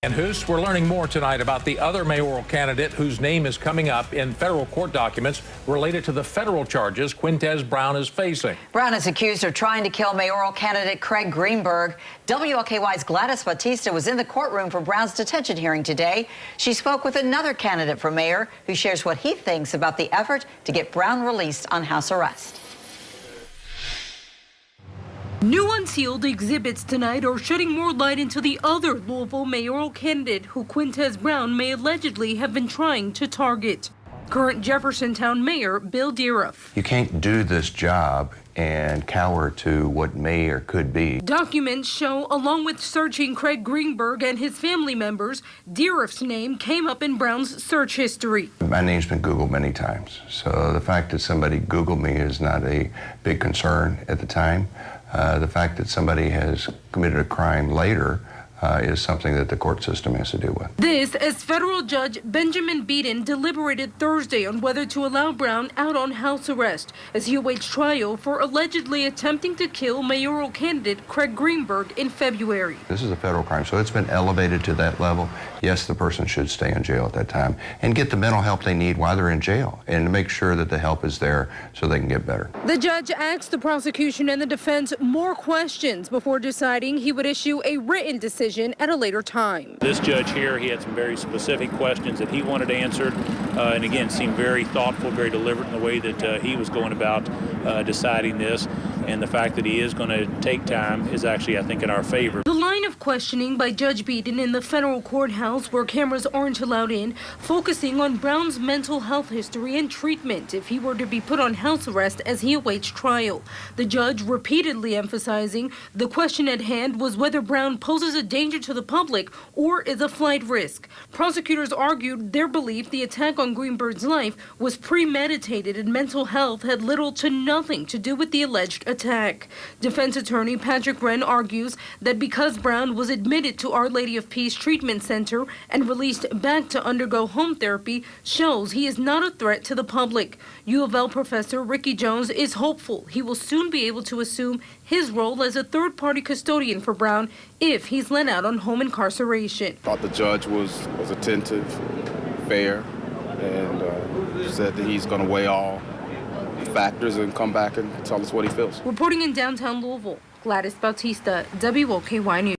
And Hoos, we're learning more tonight about the other mayoral candidate whose name is coming up in federal court documents related to the federal charges Quintez Brown is facing. Brown is accused of trying to kill mayoral candidate Craig Greenberg. WLKY's Gladys Bautista was in the courtroom for Brown's detention hearing today. She spoke with another candidate for mayor who shares what he thinks about the effort to get Brown released on house arrest. New unsealed exhibits tonight are shedding more light into the other Louisville mayoral candidate who Quintez Brown may allegedly have been trying to target. Current Jeffersontown Mayor Bill Deariff. You can't do this job and cower to what may or could be. Documents show, along with searching Craig Greenberg and his family members, Deariff's name came up in Brown's search history. My name's been Googled many times, so the fact that somebody Googled me is not a big concern at the time. The fact that somebody has committed a crime later is something that the court system has to deal with. This as federal judge Benjamin Beaton deliberated Thursday on whether to allow Brown out on house arrest as he awaits trial for allegedly attempting to kill mayoral candidate Craig Greenberg in February. This is a federal crime, so it's been elevated to that level. Yes, the person should stay in jail at that time and get the mental help they need while they're in jail and to make sure that the help is there so they can get better. The judge asked the prosecution and the defense more questions before deciding he would issue a written decision at a later time. This judge here, he had some very specific questions that he wanted answered, and again, seemed very thoughtful, very deliberate in the way that he was going about deciding this. And the fact that he is going to take time is actually, I think, in our favor. The line of questioning by Judge Beaton in the federal courthouse where cameras aren't allowed in, focusing on Brown's mental health history and treatment if he were to be put on house arrest as he awaits trial. The judge repeatedly emphasizing the question at hand was whether Brown poses a danger to the public or is a flight risk. Prosecutors argued their belief the attack on Greenberg's life was premeditated and mental health had little to nothing to do with the alleged attack. Defense attorney Patrick Wren argues that because Brown was admitted to Our Lady of Peace Treatment Center and released back to undergo home therapy shows he is not a threat to the public. U of L professor Ricky Jones is hopeful he will soon be able to assume his role as a third-party custodian for Brown if he's let out on home incarceration. I thought the judge was attentive, fair, and said that he's going to weigh all factors and come back and tell us what he feels. Reporting in downtown Louisville, Gladys Bautista, WLKY News.